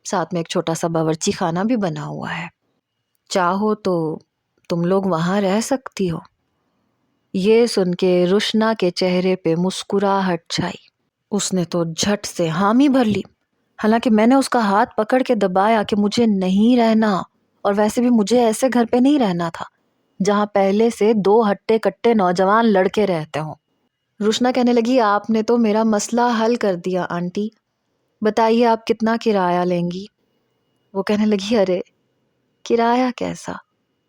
ساتھ میں ایک چھوٹا سا باورچی خانہ بھی بنا ہوا ہے، چاہو تو تم لوگ وہاں رہ سکتی ہو۔ یہ سن کے روشنا کے چہرے پہ مسکراہٹ چھائی، اس نے تو جھٹ سے حامی بھر لی، حالانکہ میں نے اس کا ہاتھ پکڑ کے دبایا کہ مجھے نہیں رہنا، اور ویسے بھی مجھے ایسے گھر پہ نہیں رہنا تھا جہاں پہلے سے 2 ہٹے کٹے نوجوان لڑکے رہتے ہوں۔ روشنا کہنے لگی آپ نے تو میرا مسئلہ حل کر دیا آنٹی، بتائیے آپ کتنا کرایہ لیں گی؟ وہ کہنے لگی ارے کرایہ کیسا،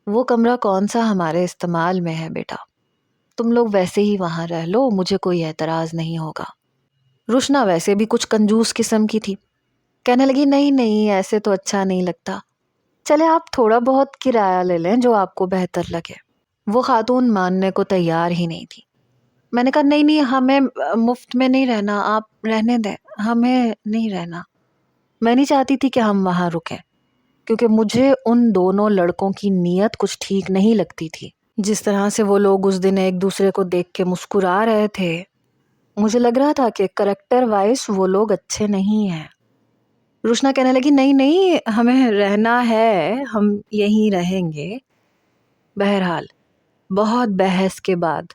وہ کمرہ کون سا ہمارے استعمال میں ہے بیٹا، تم لوگ ویسے ہی وہاں رہ لو، مجھے کوئی اعتراض نہیں ہوگا۔ روشنا ویسے بھی کچھ کنجوس قسم کی تھی، کہنے لگی نہیں ایسے تو اچھا نہیں لگتا، چلے آپ تھوڑا بہت کرایہ لے لیں جو آپ کو بہتر لگے۔ وہ خاتون ماننے کو تیار ہی نہیں تھی۔ میں نے کہا نہیں ہمیں مفت میں نہیں رہنا، آپ رہنے دیں، ہمیں نہیں رہنا۔ میں نہیں چاہتی تھی کہ ہم وہاں رکیں، کیونکہ مجھے ان دونوں لڑکوں کی نیت کچھ ٹھیک نہیں لگتی تھی۔ جس طرح سے وہ لوگ اس دن ایک دوسرے کو دیکھ کے مسکرا رہے تھے، مجھے لگ رہا تھا کہ کریکٹر وائز وہ لوگ اچھے نہیں ہیں۔ روشنا کہنے لگی نہیں ہمیں رہنا ہے، ہم یہیں رہیں گے۔ بہرحال بہت بحث کے بعد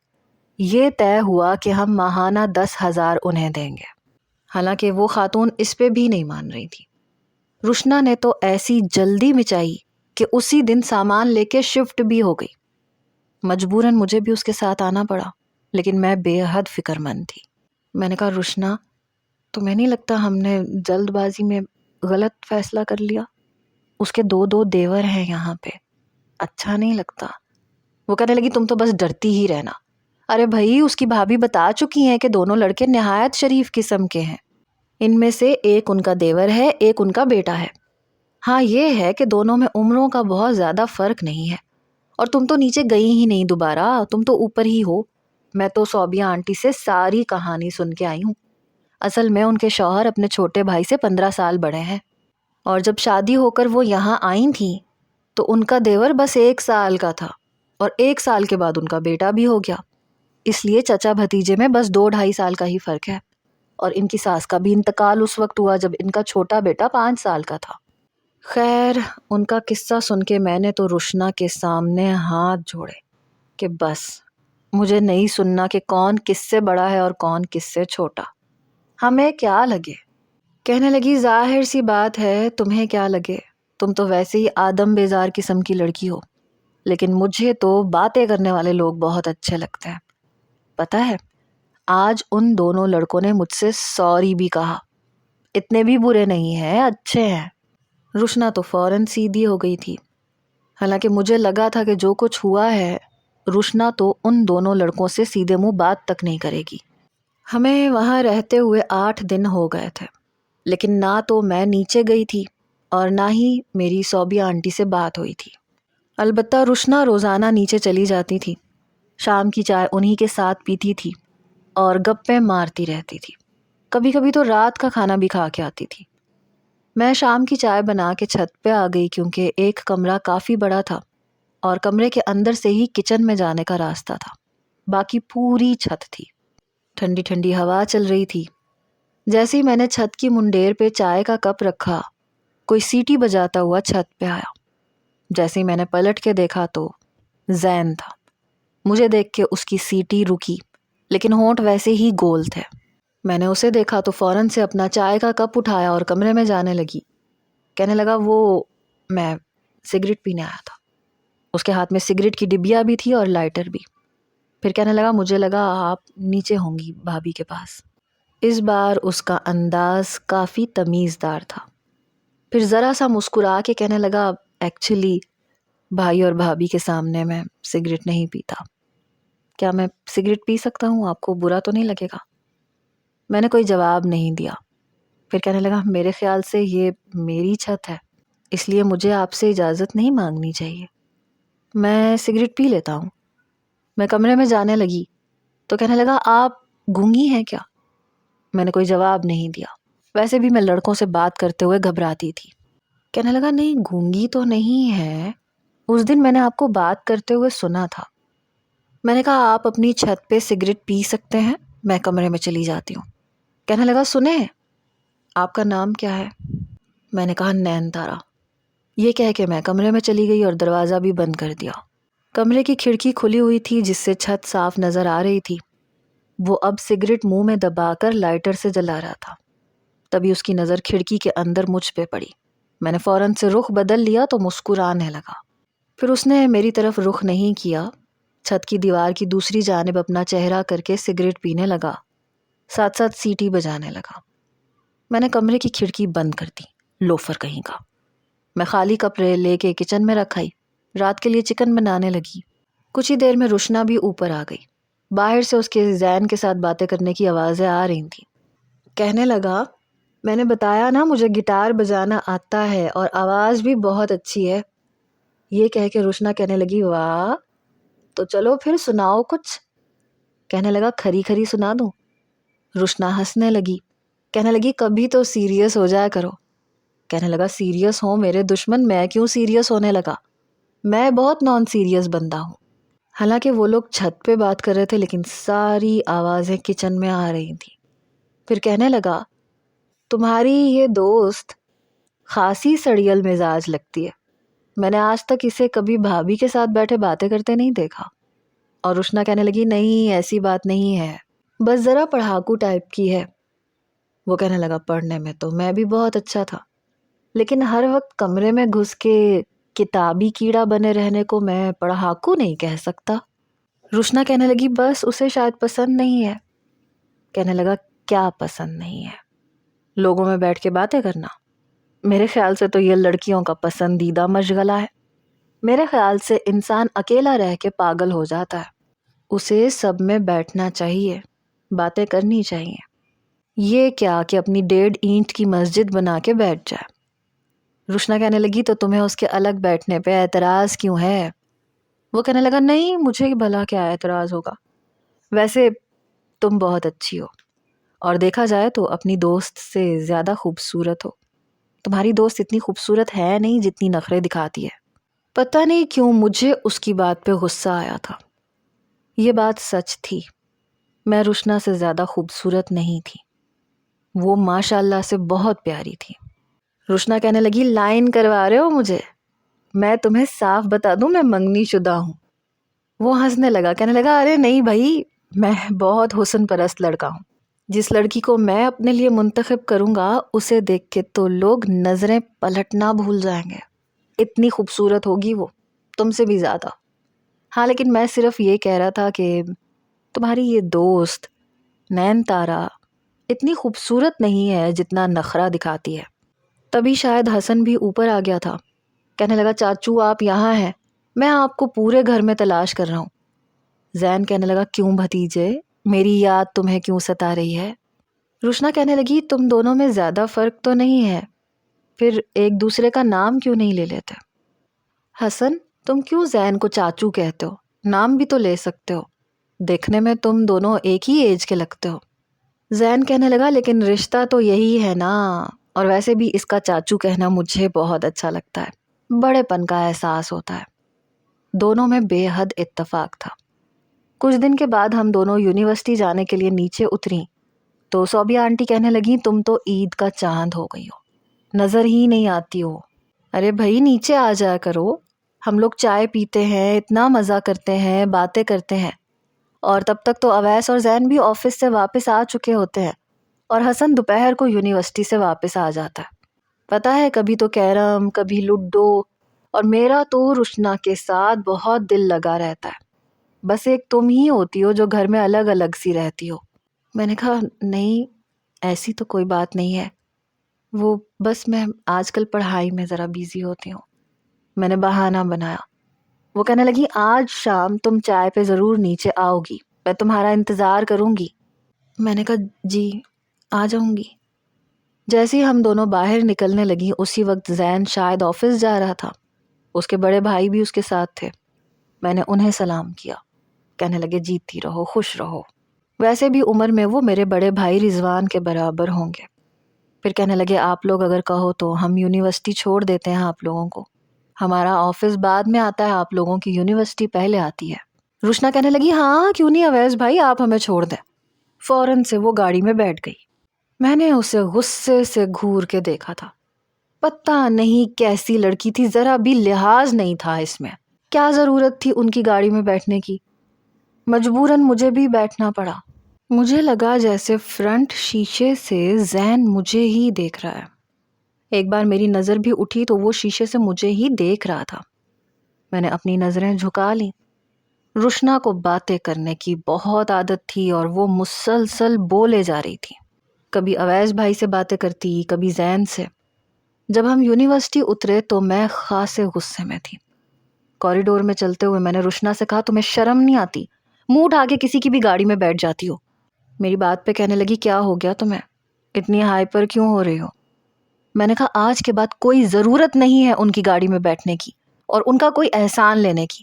یہ طے ہوا کہ ہم ماہانہ 10,000 انہیں دیں گے، حالانکہ وہ خاتون اس پہ بھی نہیں مان رہی تھی۔ روشنا نے تو ایسی جلدی مچائی کہ اسی دن سامان لے کے شفٹ بھی ہو گئی۔ مجبوراً مجھے بھی اس کے ساتھ آنا پڑا، لیکن میں بے حد فکر مند تھی۔ میں نے کہا روشنا تمہیں نہیں لگتا ہم نے جلد بازی میں غلط فیصلہ کر لیا؟ اس کے 2 دیور ہیں یہاں پہ، اچھا نہیں لگتا۔ وہ کہنے لگی تم تو بس ڈرتی ہی رہنا۔ ارے بھائی اس کی بھابھی بتا چکی ہیں کہ دونوں لڑکے نہایت شریف قسم کے ہیں، ان میں سے ایک ان کا دیور ہے، ایک ان کا بیٹا ہے۔ ہاں یہ ہے کہ دونوں میں عمروں کا بہت زیادہ فرق نہیں ہے، اور تم تو نیچے گئی ہی نہیں دوبارہ، تم تو اوپر ہی ہو۔ میں تو صوبیہ آنٹی سے ساری کہانی سن کے آئی ہوں۔ اصل میں ان کے شوہر اپنے چھوٹے بھائی سے 15 سال بڑے ہیں، اور جب شادی ہو کر وہ یہاں آئی تھیں تو ان کا دیور بس 1 سال کا تھا، اور 1 سال کے بعد ان کا بیٹا بھی ہو گیا، اس لیے چچا بھتیجے میں بس 2-2.5 سال کا ہی فرق ہے، اور ان کی ساس کا بھی انتقال اس وقت ہوا جب ان کا چھوٹا بیٹا 5 سال کا تھا۔ خیر ان کا قصہ سن کے میں نے تو رشنا کے سامنے ہاتھ جوڑے کہ بس مجھے نہیں سننا کہ کون کس سے بڑا ہے اور کون کس سے چھوٹا، ہمیں کیا لگے۔ کہنے لگی ظاہر سی بات ہے تمہیں کیا لگے، تم تو ویسے ہی آدم بیزار قسم کی لڑکی ہو، لیکن مجھے تو باتیں کرنے والے لوگ بہت اچھے لگتے ہیں۔ پتہ ہے آج ان دونوں لڑکوں نے مجھ سے سوری بھی کہا، اتنے بھی برے نہیں ہیں، اچھے ہیں۔ رشنا تو فوراً سیدھی ہو گئی تھی، حالانکہ مجھے لگا تھا کہ جو کچھ ہوا ہے رشنا تو ان دونوں لڑکوں سے سیدھے منہ بات تک نہیں کرے گی۔ ہمیں وہاں رہتے ہوئے 8 دن ہو گئے تھے، لیکن نہ تو میں نیچے گئی تھی اور نہ ہی میری صوبیا آنٹی سے بات ہوئی تھی۔ البتہ رشنا روزانہ نیچے چلی جاتی تھی، شام کی چائے انہی کے ساتھ پیتی تھی اور گپیں مارتی رہتی تھی، کبھی کبھی تو رات کا کھانا بھی کھا کے آتی تھی۔ میں شام کی چائے بنا کے چھت پہ آ گئی کیونکہ ایک کمرہ کافی بڑا تھا اور کمرے کے اندر سے ہی کچن میں جانے کا راستہ تھا، باقی پوری چھت تھی۔ ٹھنڈی ٹھنڈی ہوا چل رہی تھی۔ جیسے ہی میں نے چھت کی منڈیر پہ چائے کا کپ رکھا کوئی سیٹی بجاتا ہوا چھت پہ آیا۔ جیسے ہی میں نے پلٹ کے دیکھا تو زین تھا۔ مجھے دیکھ کے اس کی سیٹی رکی لیکن ہونٹ ویسے ہی گول تھے۔ میں نے اسے دیکھا تو فوراً سے اپنا چائے کا کپ اٹھایا اور کمرے میں جانے لگی۔ کہنے لگا وہ میں سگریٹ پینے آیا تھا۔ اس کے ہاتھ میں سگریٹ کی ڈبیا بھی تھی اور لائٹر بھی۔ پھر کہنے لگا مجھے لگا آپ نیچے ہوں گی بھابھی کے پاس۔ اس بار اس کا انداز کافی تمیزدار تھا۔ پھر ذرا سا مسکرا کے کہنے لگا ایکچولی بھائی اور بھابھی کے سامنے میں سگریٹ نہیں پیتا، کیا میں سگریٹ پی سکتا ہوں، آپ کو برا تو نہیں لگے گا؟ میں نے کوئی جواب نہیں دیا۔ پھر کہنے لگا میرے خیال سے یہ میری چھت ہے، اس لیے مجھے آپ سے اجازت نہیں مانگنی چاہیے، میں سگریٹ پی لیتا ہوں۔ میں کمرے میں جانے لگی تو کہنے لگا آپ گونگی ہیں کیا؟ میں نے کوئی جواب نہیں دیا، ویسے بھی میں لڑکوں سے بات کرتے ہوئے گھبراتی تھی۔ کہنے لگا نہیں گونگی تو نہیں ہے، اس دن میں نے آپ کو بات کرتے ہوئے سنا تھا۔ میں نے کہا آپ اپنی چھت پہ سگریٹ پی سکتے ہیں، میں کمرے میں چلی جاتی ہوں۔ کہنے لگا سنیں آپ کا نام کیا ہے؟ میں نے کہا نین تارا۔ یہ کہہ کے میں کمرے میں چلی گئی اور دروازہ بھی بند کر دیا۔ کمرے کی کھڑکی کھلی ہوئی تھی جس سے چھت صاف نظر آ رہی تھی۔ وہ اب سگریٹ منہ میں دبا کر لائٹر سے جلا رہا تھا۔ تبھی اس کی نظر کھڑکی کے اندر مجھ پہ پڑی۔ میں نے فوراً سے رخ بدل لیا تو مسکرانے لگا۔ پھر اس نے میری طرف رخ نہیں کیا، چھت کی دیوار کی دوسری جانب اپنا چہرہ کر کے سگریٹ پینے لگا، ساتھ ساتھ سیٹی بجانے لگا۔ میں نے کمرے کی کھڑکی بند کر دی، لوفر کہیں کا۔ میں خالی کپڑے لے کے کچن میں رکھ آئی، رات کے لیے چکن بنانے لگی۔ کچھ ہی دیر میں رشنا بھی اوپر آ گئی۔ باہر سے اس کے زین کے ساتھ باتیں کرنے کی آوازیں آ رہی تھیں۔ کہنے لگا میں نے بتایا نا مجھے گٹار بجانا آتا ہے اور آواز بھی بہت اچھی ہے۔ یہ کہہ کے رشنا کہنے لگی واہ، تو چلو پھر سناؤ کچھ۔ کہنے لگا کھری کھری سنا دوں؟ رشنا ہنسنے لگی، کہنے لگی کبھی تو سیریس ہو جایا کرو۔ کہنے لگا سیریس ہوں میرے دشمن، میں کیوں سیریس ہونے لگا، میں بہت نان سیریس بندہ ہوں۔ حالانکہ وہ لوگ چھت پہ بات کر رہے تھے لیکن ساری آوازیں کچن میں آ رہی تھیں۔ پھر کہنے لگا تمہاری یہ دوست خاصی سڑیل مزاج لگتی ہے، میں نے آج تک اسے کبھی بھابھی کے ساتھ بیٹھے باتیں کرتے نہیں دیکھا۔ اور رشنا کہنے لگی نہیں ایسی بات نہیں ہے، بس ذرا پڑھاکو ٹائپ کی ہے۔ وہ کہنے لگا پڑھنے میں تو میں بھی بہت اچھا تھا، لیکن ہر وقت کمرے میں گھس کے کتابی کیڑا بنے رہنے کو میں پڑھاکو نہیں کہہ سکتا۔ رشنا کہنے لگی بس اسے شاید پسند نہیں ہے۔ کہنے لگا کیا پسند نہیں ہے؟ لوگوں میں بیٹھ کے باتیں کرنا؟ میرے خیال سے تو یہ لڑکیوں کا پسندیدہ مشغلہ ہے۔ میرے خیال سے انسان اکیلا رہ کے پاگل ہو جاتا ہے، اسے سب میں بیٹھنا چاہیے، باتیں کرنی چاہیے۔ یہ کیا کہ اپنی 1.5 اینٹ کی مسجد بنا کے بیٹھ جائے۔ رشنا کہنے لگی تو تمہیں اس کے الگ بیٹھنے پہ اعتراض کیوں ہے؟ وہ کہنے لگا نہیں مجھے بھلا کیا اعتراض ہوگا، ویسے تم بہت اچھی ہو اور دیکھا جائے تو اپنی دوست سے زیادہ خوبصورت ہو۔ تمہاری دوست اتنی خوبصورت ہے نہیں جتنی نخرے دکھاتی ہے۔ پتہ نہیں کیوں مجھے اس کی بات پہ غصہ آیا تھا۔ یہ بات سچ تھی، میں رشنا سے زیادہ خوبصورت نہیں تھی، وہ ماشاء اللہ سے بہت پیاری تھی۔ روشنا کہنے لگی لائن کروا رہے ہو مجھے؟ میں تمہیں صاف بتا دوں میں منگنی شدہ ہوں۔ وہ ہنسنے لگا، کہنے لگا ارے نہیں بھائی، میں بہت حسن پرست لڑکا ہوں، جس لڑکی کو میں اپنے لیے منتخب کروں گا اسے دیکھ کے تو لوگ نظریں پلٹنا بھول جائیں گے، اتنی خوبصورت ہوگی وہ، تم سے بھی زیادہ۔ ہاں لیکن میں صرف یہ کہہ رہا تھا کہ تمہاری یہ دوست نین تارا اتنی خوبصورت نہیں ہے جتنا نخرہ دکھاتی ہے۔ تبھی شاید حسن بھی اوپر آ گیا تھا، کہنے لگا چاچو آپ یہاں ہیں، میں آپ کو پورے گھر میں تلاش کر رہا ہوں۔ زین کہنے لگا کیوں بھتیجے، میری یاد تمہیں کیوں ستا رہی ہے؟ روشنا کہنے لگی تم دونوں میں زیادہ فرق تو نہیں ہے، پھر ایک دوسرے کا نام کیوں نہیں لے لیتے؟ حسن تم کیوں زین کو چاچو کہتے ہو؟ نام بھی تو لے سکتے ہو، دیکھنے میں تم دونوں ایک ہی ایج کے لگتے ہو۔ زین کہنے لگا لیکن رشتہ تو یہی ہے نا، اور ویسے بھی اس کا چاچو کہنا مجھے بہت اچھا لگتا ہے، بڑے پن کا احساس ہوتا ہے۔ دونوں میں بے حد اتفاق تھا۔ کچھ دن کے بعد ہم دونوں یونیورسٹی جانے کے لیے نیچے اتریں تو صوبیہ آنٹی کہنے لگی تم تو عید کا چاند ہو گئی ہو، نظر ہی نہیں آتی ہو۔ ارے بھائی نیچے آ جایا کرو، ہم لوگ چائے پیتے ہیں، اتنا مزہ کرتے ہیں، باتیں کرتے ہیں، اور تب تک تو اویس اور زین بھی آفس سے واپس آ چکے ہوتے ہیں، اور حسن دوپہر کو یونیورسٹی سے واپس آ جاتا ہے۔ پتہ ہے کبھی تو کیرم، کبھی لوڈو، اور میرا تو روشنا کے ساتھ بہت دل لگا رہتا ہے، بس ایک تم ہی ہوتی ہو جو گھر میں الگ الگ سی رہتی ہو۔ میں نے کہا نہیں ایسی تو کوئی بات نہیں ہے، وہ بس میں آج کل پڑھائی میں ذرا بیزی ہوتی ہوں، میں نے بہانہ بنایا۔ وہ کہنے لگی آج شام تم چائے پہ ضرور نیچے آؤ گی، میں تمہارا انتظار کروں گی۔ میں نے کہا جی آ جاؤں گی۔ جیسے ہی ہم دونوں باہر نکلنے لگی اسی وقت زین شاید آفس جا رہا تھا، اس کے بڑے بھائی بھی اس کے ساتھ تھے۔ میں نے انہیں سلام کیا، کہنے لگے جیتی رہو، خوش رہو۔ ویسے بھی عمر میں وہ میرے بڑے بھائی رضوان کے برابر ہوں گے۔ پھر کہنے لگے آپ لوگ اگر کہو تو ہم یونیورسٹی چھوڑ دیتے ہیں آپ لوگوں کو، ہمارا آفس بعد میں آتا ہے، آپ لوگوں کی یونیورسٹی پہلے آتی ہے۔ روشنا کہنے لگی ہاں کیوں نہیں اویس بھائی، آپ ہمیں چھوڑ دیں۔ فوراً سے وہ گاڑی میں بیٹھ گئی۔ میں نے اسے غصے سے گھور کے دیکھا تھا، پتہ نہیں کیسی لڑکی تھی، ذرا بھی لحاظ نہیں تھا اس میں، کیا ضرورت تھی ان کی گاڑی میں بیٹھنے کی؟ مجبوراً مجھے بھی بیٹھنا پڑا۔ مجھے لگا جیسے فرنٹ شیشے سے زین مجھے ہی دیکھ رہا ہے۔ ایک بار میری نظر بھی اٹھی تو وہ شیشے سے مجھے ہی دیکھ رہا تھا۔ میں نے اپنی نظریں جھکا لیں۔ روشنا کو باتیں کرنے کی بہت عادت تھی اور وہ مسلسل بولے جا رہی تھی، کبھی اویس بھائی سے باتیں کرتی، کبھی زین سے۔ جب ہم یونیورسٹی اترے تو میں خاصے غصے میں تھی۔ کوریڈور میں چلتے ہوئے میں نے روشنا سے کہا تمہیں شرم نہیں آتی؟ منہ اٹھا کے کسی کی بھی گاڑی میں بیٹھ جاتی ہو۔ میری بات پہ کہنے لگی کیا ہو گیا تمہیں، اتنی ہائپر کیوں ہو رہی ہو؟ میں نے کہا آج کے بعد کوئی ضرورت نہیں ہے ان کی گاڑی میں بیٹھنے کی اور ان کا کوئی احسان لینے کی،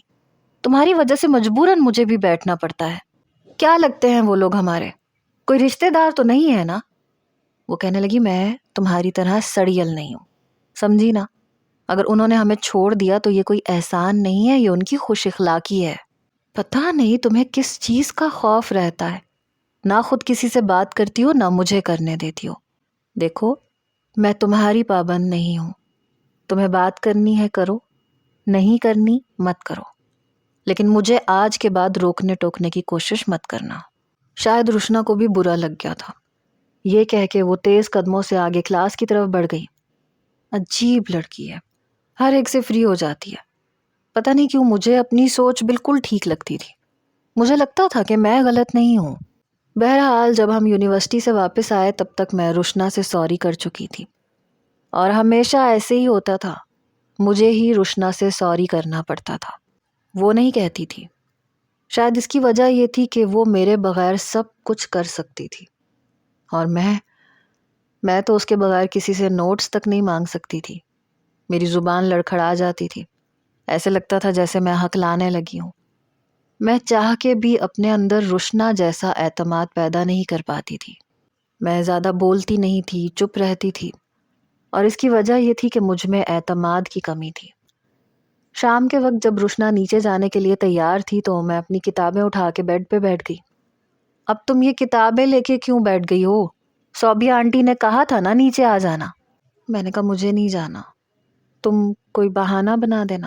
تمہاری وجہ سے مجبوراً مجھے بھی بیٹھنا پڑتا ہے۔ کیا لگتے ہیں وہ لوگ ہمارے، کوئی رشتہ دار تو نہیں ہے نا؟ وہ کہنے لگی میں تمہاری طرح سڑیل نہیں ہوں، سمجھی نا؟ اگر انہوں نے ہمیں چھوڑ دیا تو یہ کوئی احسان نہیں ہے، یہ ان کی خوش اخلاقی ہے۔ پتہ نہیں تمہیں کس چیز کا خوف رہتا ہے، نہ خود کسی سے بات کرتی ہو نہ مجھے کرنے دیتی ہو۔ دیکھو میں تمہاری پابند نہیں ہوں، تمہیں بات کرنی ہے کرو، نہیں کرنی مت کرو، لیکن مجھے آج کے بعد روکنے ٹوکنے کی کوشش مت کرنا۔ شاید روشنا کو بھی برا لگ گیا تھا، یہ کہہ کے وہ تیز قدموں سے آگے کلاس کی طرف بڑھ گئی۔ عجیب لڑکی ہے، ہر ایک سے فری ہو جاتی ہے۔ پتہ نہیں کیوں مجھے اپنی سوچ بالکل ٹھیک لگتی تھی، مجھے لگتا تھا کہ میں غلط نہیں ہوں۔ بہرحال جب ہم یونیورسٹی سے واپس آئے تب تک میں روشنا سے سوری کر چکی تھی، اور ہمیشہ ایسے ہی ہوتا تھا، مجھے ہی روشنا سے سوری کرنا پڑتا تھا، وہ نہیں کہتی تھی۔ شاید اس کی وجہ یہ تھی کہ وہ میرے بغیر سب کچھ کر سکتی تھی، اور میں تو اس کے بغیر کسی سے نوٹس تک نہیں مانگ سکتی تھی، میری زبان لڑکھڑا جاتی تھی، ایسے لگتا تھا جیسے میں حق لانے لگی ہوں۔ میں چاہ کے بھی اپنے اندر روشنا جیسا اعتماد پیدا نہیں کر پاتی تھی، میں زیادہ بولتی نہیں تھی، چپ رہتی تھی، اور اس کی وجہ یہ تھی کہ مجھ میں اعتماد کی کمی تھی۔ شام کے وقت جب روشنا نیچے جانے کے لیے تیار تھی تو میں اپنی کتابیں اٹھا کے بیڈ پہ بیٹھ گئی۔ اب تم یہ کتابیں لے کے کیوں بیٹھ گئی ہو؟ صوبیہ آنٹی نے کہا تھا نا نیچے آ جانا۔ میں نے کہا مجھے نہیں جانا، تم کوئی بہانہ بنا دینا۔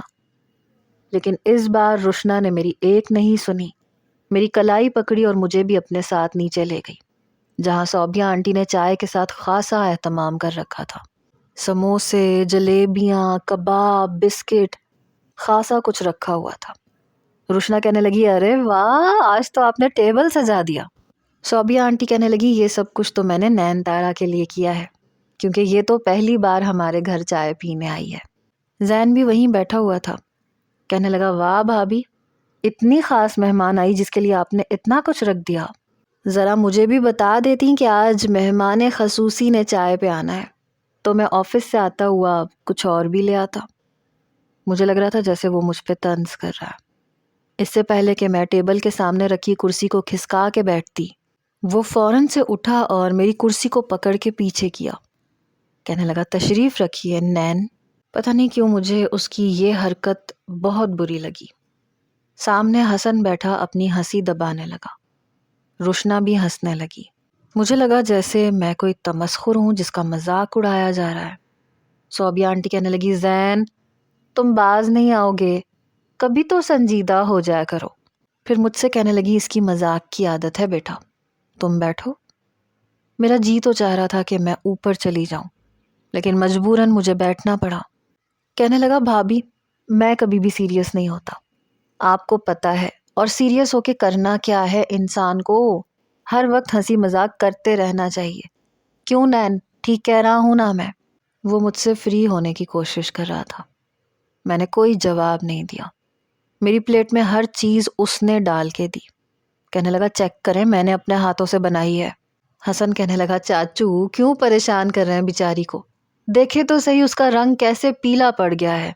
لیکن اس بار روشنا نے میری ایک نہیں سنی، میری کلائی پکڑی اور مجھے بھی اپنے ساتھ نیچے لے گئی، جہاں صوبیہ آنٹی نے چائے کے ساتھ خاصا اہتمام کر رکھا تھا۔ سموسے، جلیبیاں، کباب، بسکٹ، خاصا کچھ رکھا ہوا تھا۔ روشنا کہنے لگی ارے واہ، آج تو آپ نے ٹیبل سجا دیا۔ صوبیہ آنٹی کہنے لگی یہ سب کچھ تو میں نے نین تارا کے لیے کیا ہے، کیونکہ یہ تو پہلی بار ہمارے گھر چائے پینے آئی ہے۔ زین بھی وہیں بیٹھا ہوا تھا، کہنے لگا واہ بھابی، اتنی خاص مہمان آئی جس کے لیے آپ نے اتنا کچھ رکھ دیا۔ ذرا مجھے بھی بتا دیتی کہ آج مہمان خصوصی نے چائے پہ آنا ہے، تو میں آفس سے آتا ہوا کچھ اور بھی لے آتا۔ مجھے لگ رہا تھا جیسے وہ مجھ پہ طنز کر رہا ہے۔ اس سے پہلے کہ میں ٹیبل کے سامنے رکھی کرسی کو کھسکا کے بیٹھتی، وہ فوراً سے اٹھا اور میری کرسی کو پکڑ کے پیچھے کیا۔ کہنے لگا تشریف رکھیے نین۔ پتہ نہیں کیوں مجھے اس کی یہ حرکت بہت بری لگی۔ سامنے حسن بیٹھا اپنی ہنسی دبانے لگا، روشنا بھی ہنسنے لگی۔ مجھے لگا جیسے میں کوئی تمسخر ہوں جس کا مذاق اڑایا جا رہا ہے۔ صوبیہ آنٹی کہنے لگی زین، تم باز نہیں آؤ گے، کبھی تو سنجیدہ ہو جایا کرو۔ پھر مجھ سے کہنے لگی اس کی مذاق کی عادت ہے بیٹا، تم بیٹھو۔ میرا جی تو چاہ رہا تھا کہ میں اوپر چلی جاؤں، لیکن مجبوراً مجھے بیٹھنا پڑا۔ کہنے لگا بھابی، میں کبھی بھی سیریس نہیں ہوتا، آپ کو پتہ ہے، اور سیریس ہو کے کرنا کیا ہے انسان کو، ہر وقت ہنسی مذاق کرتے رہنا چاہیے۔ کیوں نین، ٹھیک کہہ رہا ہوں نا میں؟ وہ مجھ سے فری ہونے کی کوشش کر رہا تھا۔ میں نے کوئی جواب نہیں دیا۔ میری پلیٹ میں ہر چیز اس نے ڈال کے دی۔ کہنے لگا چیک کریں، میں نے اپنے ہاتھوں سے بنائی ہے۔ حسن کہنے لگا چاچو کیوں پریشان کر رہے ہیں بیچاری کو، دیکھے تو صحیح اس کا رنگ کیسے پیلا پڑ گیا ہے۔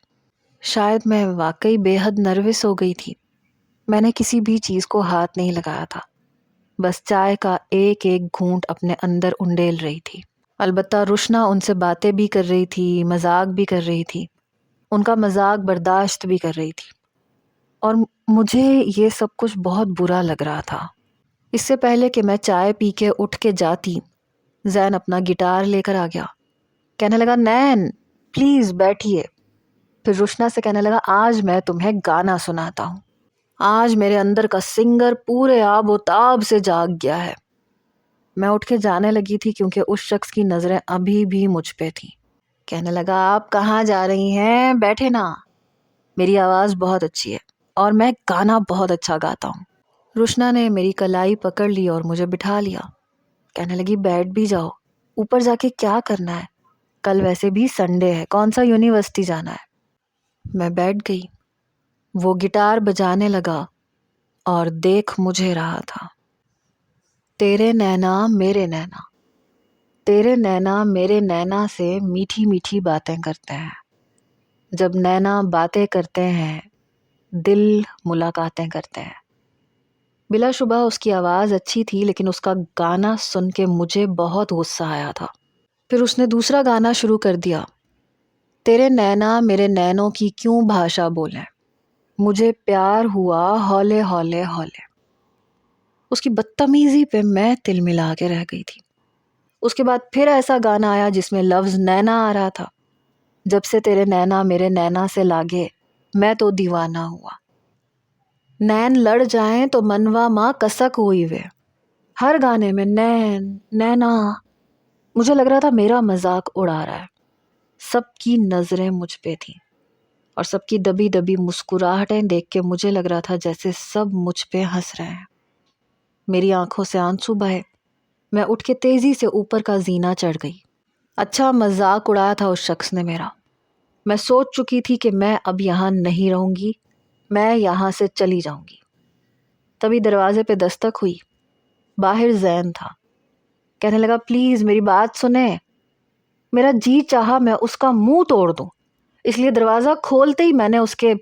شاید میں واقعی بے حد نروس ہو گئی تھی۔ میں نے کسی بھی چیز کو ہاتھ نہیں لگایا تھا، بس چائے کا ایک ایک گھونٹ اپنے اندر انڈیل رہی تھی۔ البتہ روشنا ان سے باتیں بھی کر رہی تھی، مذاق بھی کر رہی تھی، ان کا مذاق برداشت بھی کر رہی تھی، اور مجھے یہ سب کچھ بہت برا لگ رہا تھا۔ اس سے پہلے کہ میں چائے پی کے اٹھ کے جاتی، زین اپنا گٹار لے کر آ گیا۔ کہنے لگا نین پلیز بیٹھیے۔ پھر روشنا سے کہنے لگا آج میں تمہیں گانا سناتا ہوں، آج میرے اندر کا سنگر پورے آب و تاب سے جاگ گیا ہے۔ میں اٹھ کے جانے لگی تھی کیونکہ اس شخص کی نظریں ابھی بھی مجھ پہ تھیں۔ کہنے لگا آپ کہاں جا رہی ہیں، بیٹھے نا، میری آواز بہت اچھی ہے اور میں گانا بہت اچھا گاتا ہوں۔ روشنا نے میری کلائی پکڑ لی اور مجھے بٹھا لیا۔ کہنے لگی بیٹھ بھی جاؤ، اوپر جا کے کیا کرنا ہے، کل ویسے بھی سنڈے ہے، کون سا یونیورسٹی جانا ہے۔ میں بیٹھ گئی۔ وہ گٹار بجانے لگا اور دیکھ مجھے رہا تھا۔ تیرے نینا میرے نینا، تیرے نینا میرے نینا سے میٹھی میٹھی باتیں کرتے ہیں، جب نینا باتیں کرتے ہیں دل ملاقاتیں کرتے ہیں۔ بلا شبہ اس کی آواز اچھی تھی، لیکن اس کا گانا سن کے مجھے بہت غصہ آیا تھا۔ پھر اس نے دوسرا گانا شروع کر دیا، تیرے نینا میرے نینوں کی کیوں بھاشا بولیں، مجھے پیار ہوا ہولے ہولے ہولے۔ اس کی بدتمیزی پہ میں تل ملا کے رہ گئی تھی۔ اس کے بعد پھر ایسا گانا آیا جس میں لفظ نینا آ رہا تھا، جب سے تیرے نینا میرے نینا سے لاگے میں تو دیوانہ ہوا، نین لڑ جائیں تو منوا ماں کسک ہوئی وے۔ ہر گانے میں نین نینا۔ مجھے لگ رہا تھا میرا مذاق اڑا رہا ہے۔ سب کی نظریں مجھ پہ تھیں اور سب کی دبی دبی مسکراہٹیں دیکھ کے مجھے لگ رہا تھا جیسے سب مجھ پہ ہنس رہے ہیں۔ میری آنکھوں سے آنسو بہے۔ میں اٹھ کے تیزی سے اوپر کا زینہ چڑھ گئی۔ اچھا مذاق اڑایا تھا اس شخص نے میرا۔ میں سوچ چکی تھی کہ میں اب یہاں نہیں رہوں گی، میں یہاں سے چلی جاؤں گی۔ تبھی دروازے پہ دستک ہوئی۔ باہر زین تھا۔ کہنے لگا پلیز میری بات سنیں۔ میرا جی چاہا میں اس کا منہ توڑ دوں، اس لیے دروازہ کھولتے ہی میں نے اس کے